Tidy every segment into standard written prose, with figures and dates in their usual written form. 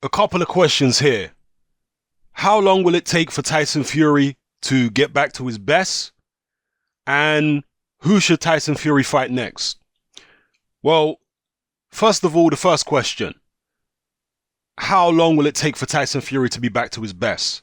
A couple of questions here. How long will it take for Tyson Fury to get back to his best? And who should Tyson Fury fight next? Well, first of all, the first question. How long will it take for Tyson Fury to be back to his best?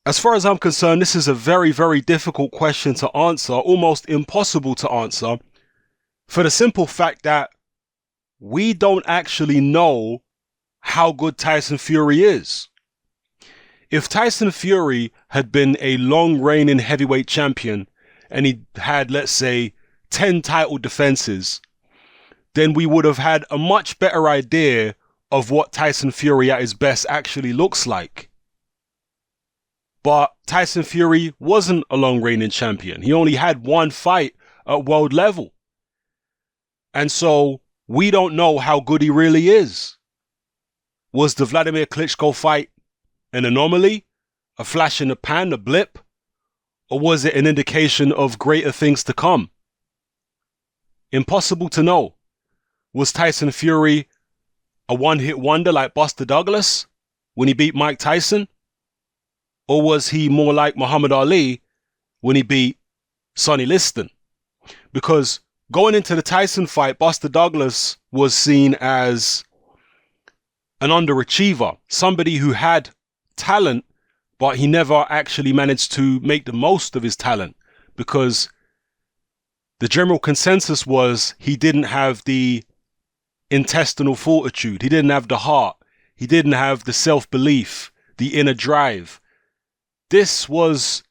As far as I'm concerned, this is a very, very difficult question to answer, almost impossible to answer, for the simple fact that we don't actually know how good Tyson Fury is. If Tyson Fury had been a long reigning heavyweight champion and he had, let's say, 10 title defenses, then we would have had a much better idea of what Tyson Fury at his best actually looks like. But Tyson Fury wasn't a long reigning champion. He only had one fight at world level. And so we don't know how good he really is. Was the Vladimir Klitschko fight an anomaly, a flash in the pan, a blip? Or was it an indication of greater things to come? Impossible to know. Was Tyson Fury a one-hit wonder like Buster Douglas when he beat Mike Tyson? Or was he more like Muhammad Ali when he beat Sonny Liston? Because going into the Tyson fight, Buster Douglas was seen as an underachiever, somebody who had talent, but he never actually managed to make the most of his talent because the general consensus was he didn't have the intestinal fortitude, he didn't have the heart, he didn't have the self-belief, the inner drive. This was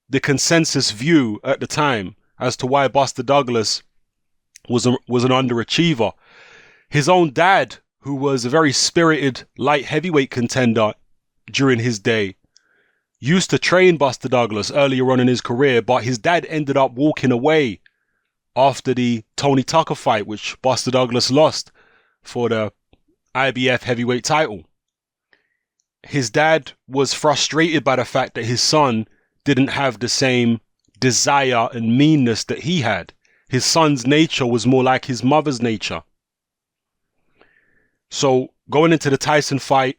the consensus view at the time as to why Buster Douglas was an underachiever. His own dad, who was a very spirited light heavyweight contender during his day, used to train Buster Douglas earlier on in his career, but his dad ended up walking away after the Tony Tucker fight, which Buster Douglas lost for the IBF heavyweight title. His dad was frustrated by the fact that his son didn't have the same desire and meanness that he had. His son's nature was more like his mother's nature. So going into the Tyson fight,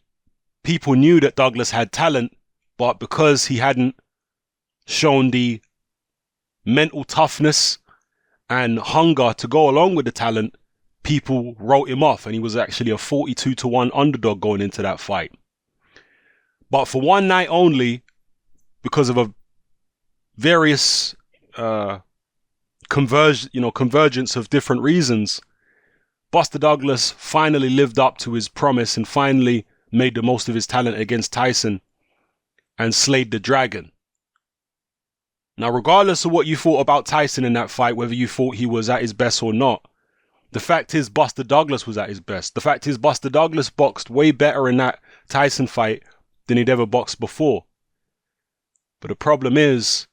people knew that Douglas had talent, but because he hadn't shown the mental toughness and hunger to go along with the talent, people wrote him off, and he was actually a 42-1 underdog going into that fight. But for one night only, because of a various convergence of different reasons, Buster Douglas finally lived up to his promise and finally made the most of his talent against Tyson and slayed the dragon. Now, regardless of what you thought about Tyson in that fight, whether you thought he was at his best or not, the fact is Buster Douglas was at his best. The fact is Buster Douglas boxed way better in that Tyson fight than he'd ever boxed before. But the problem is,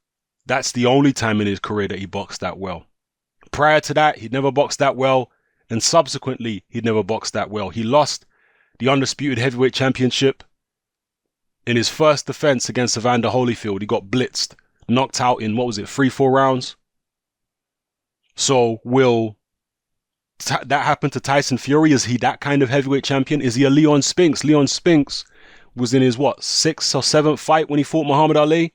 that's the only time in his career that he boxed that well. Prior to that, he'd never boxed that well, and subsequently, he'd never boxed that well. He lost the undisputed heavyweight championship in his first defense against Evander Holyfield. He got blitzed, knocked out in, 3-4 rounds? So will that happen to Tyson Fury? Is he that kind of heavyweight champion? Is he a Leon Spinks? Leon Spinks was in his, 6th or 7th fight when he fought Muhammad Ali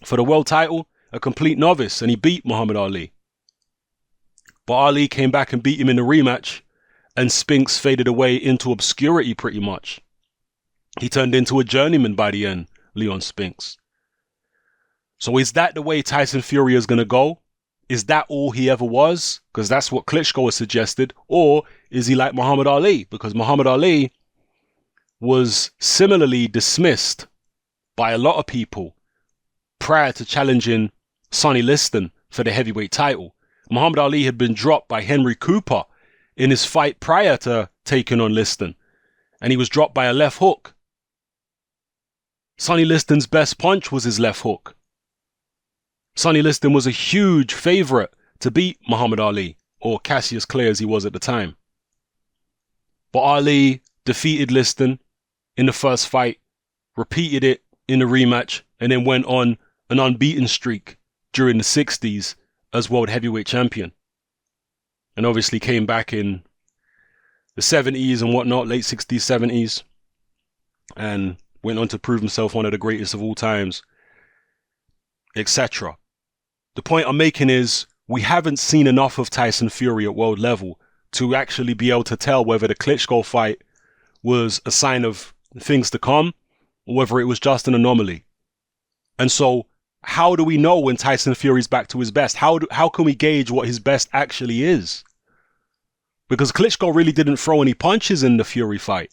for the world title, a complete novice, and he beat Muhammad Ali. But Ali came back and beat him in the rematch, and Spinks faded away into obscurity pretty much. He turned into a journeyman by the end, Leon Spinks. So is that the way Tyson Fury is going to go? Is that all he ever was? Because that's what Klitschko has suggested. Or is he like Muhammad Ali? Because Muhammad Ali was similarly dismissed by a lot of people prior to challenging Sonny Liston for the heavyweight title. Muhammad Ali had been dropped by Henry Cooper in his fight prior to taking on Liston, and he was dropped by a left hook. Sonny Liston's best punch was his left hook. Sonny Liston was a huge favorite to beat Muhammad Ali, or Cassius Clay as he was at the time. But Ali defeated Liston in the first fight, repeated it in the rematch, and then went on an unbeaten streak during the 60s as world heavyweight champion. And obviously came back in the 70s and whatnot, late 60s, 70s, and went on to prove himself one of the greatest of all times, etc. The point I'm making is we haven't seen enough of Tyson Fury at world level to actually be able to tell whether the Klitschko fight was a sign of things to come or whether it was just an anomaly. And so how do we know when Tyson Fury's back to his best? How can we gauge what his best actually is? Because Klitschko really didn't throw any punches in the Fury fight.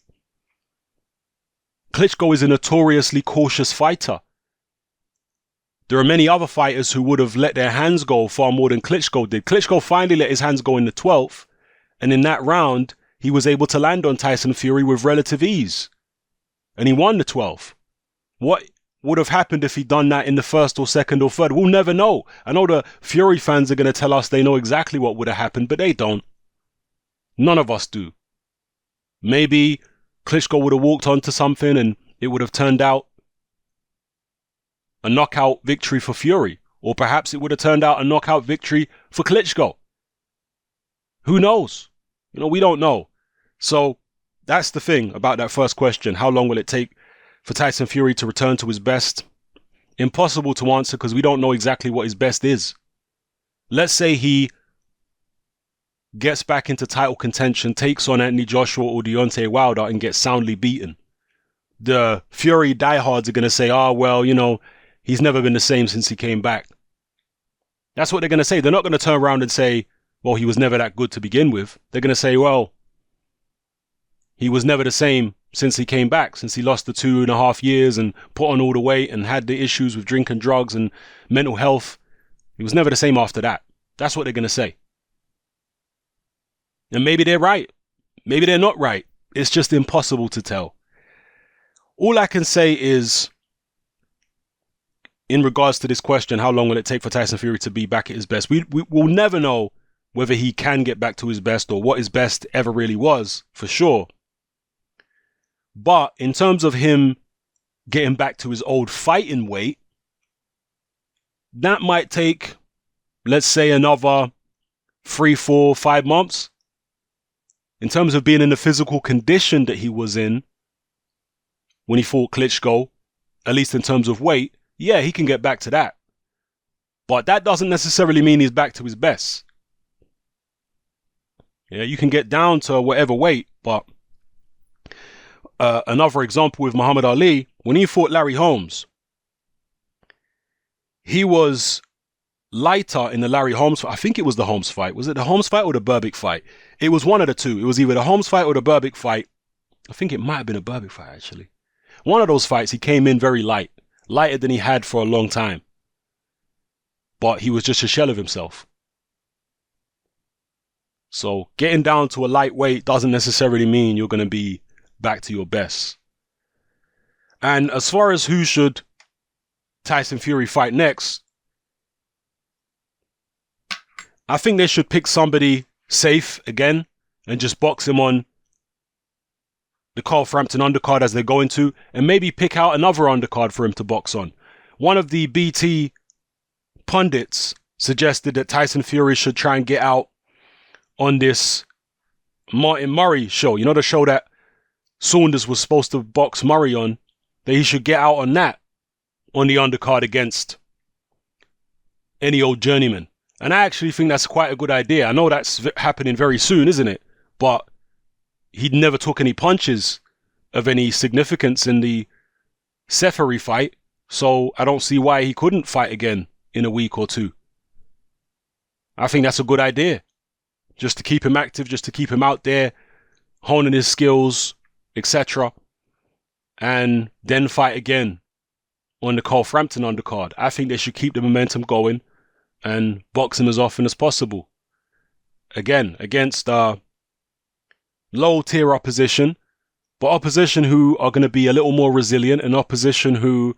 Klitschko is a notoriously cautious fighter. There are many other fighters who would have let their hands go far more than Klitschko did. Klitschko finally let his hands go in the 12th, and in that round, he was able to land on Tyson Fury with relative ease. And he won the 12th. What would have happened if he'd done that in the first or second or third? We'll never know. I know the Fury fans are going to tell us they know exactly what would have happened, but they don't. None of us do. Maybe Klitschko would have walked onto something and it would have turned out a knockout victory for Fury. Or perhaps it would have turned out a knockout victory for Klitschko. Who knows? We don't know. So that's the thing about that first question. How long will it take for Tyson Fury to return to his best? Impossible to answer because we don't know exactly what his best is. Let's say he gets back into title contention, takes on Anthony Joshua or Deontay Wilder and gets soundly beaten. The Fury diehards are going to say, he's never been the same since he came back. That's what they're going to say. They're not going to turn around and say, well, he was never that good to begin with. They're going to say, well, he was never the same since he came back, since he lost the 2.5 years and put on all the weight and had the issues with drink and drugs and mental health. He was never the same after that. That's what they're going to say. And maybe they're right. Maybe they're not right. It's just impossible to tell. All I can say is, in regards to this question, how long will it take for Tyson Fury to be back at his best? We'll never know whether he can get back to his best or what his best ever really was, for sure. But in terms of him getting back to his old fighting weight, that might take, let's say, another 3, 4, 5 months. In terms of being in the physical condition that he was in when he fought Klitschko, at least in terms of weight, yeah, he can get back to that. But that doesn't necessarily mean he's back to his best. Yeah, you can get down to whatever weight, but another example with Muhammad Ali, when he fought Larry Holmes, he was lighter in the Larry Holmes fight. I think it was the Holmes fight. Was it the Holmes fight or the Berbick fight? It was one of the two. It was either the Holmes fight or the Berbick fight. I think it might have been a Berbick fight, actually. One of those fights, he came in very light. Lighter than he had for a long time. But he was just a shell of himself. So getting down to a lightweight doesn't necessarily mean you're going to be back to your best. And as far as who should Tyson Fury fight next, I think they should pick somebody safe again and just box him on the Carl Frampton undercard as they're going to, and maybe pick out another undercard for him to box on. One of the BT pundits suggested that Tyson Fury should try and get out on this Martin Murray show. The show that Saunders was supposed to box Murray on, that he should get out on that, on the undercard against any old journeyman. And I actually think that's quite a good idea. I know that's happening very soon, isn't it? But he never took any punches of any significance in the Seferi fight, so I don't see why he couldn't fight again in a week or two. I think that's a good idea. Just to keep him active, just to keep him out there, honing his skills, etc. And then fight again on the Carl Frampton undercard. I think they should keep the momentum going and box him as often as possible. Again, against low tier opposition, but opposition who are going to be a little more resilient and opposition who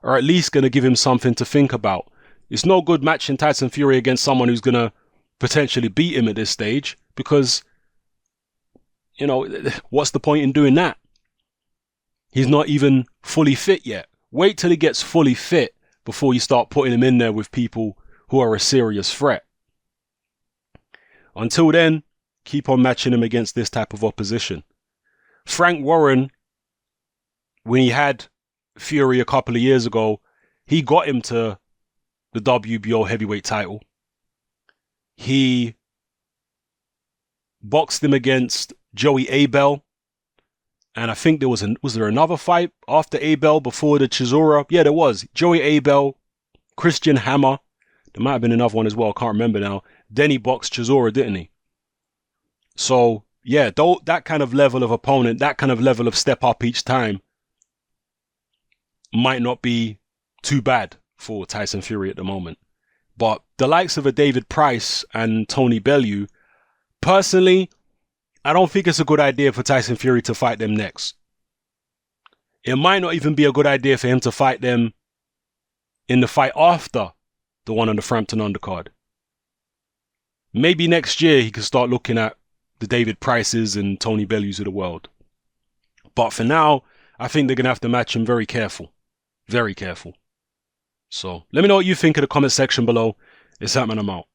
are at least going to give him something to think about. It's no good matching Tyson Fury against someone who's going to potentially beat him at this stage because, what's the point in doing that? He's not even fully fit yet. Wait till he gets fully fit before you start putting him in there with people who are a serious threat. Until then, Keep on matching him against this type of opposition. Frank Warren, when he had Fury a couple of years ago, he got him to the WBO heavyweight title. He boxed him against Joey Abel. And I think was there another fight after Abel before the Chisora? Yeah, there was. Joey Abel, Christian Hammer. There might have been another one as well. I can't remember now. Then he boxed Chisora, didn't he? So, yeah, that kind of level of opponent, that kind of level of step up each time might not be too bad for Tyson Fury at the moment. But the likes of a David Price and Tony Bellew, personally, I don't think it's a good idea for Tyson Fury to fight them next. It might not even be a good idea for him to fight them in the fight after the one on the Frampton undercard. Maybe next year he can start looking at the David Prices and Tony Bellews of the world. But for now, I think they're going to have to match him very careful. Very careful. So let me know what you think in the comment section below. It's Hatman, I'm out.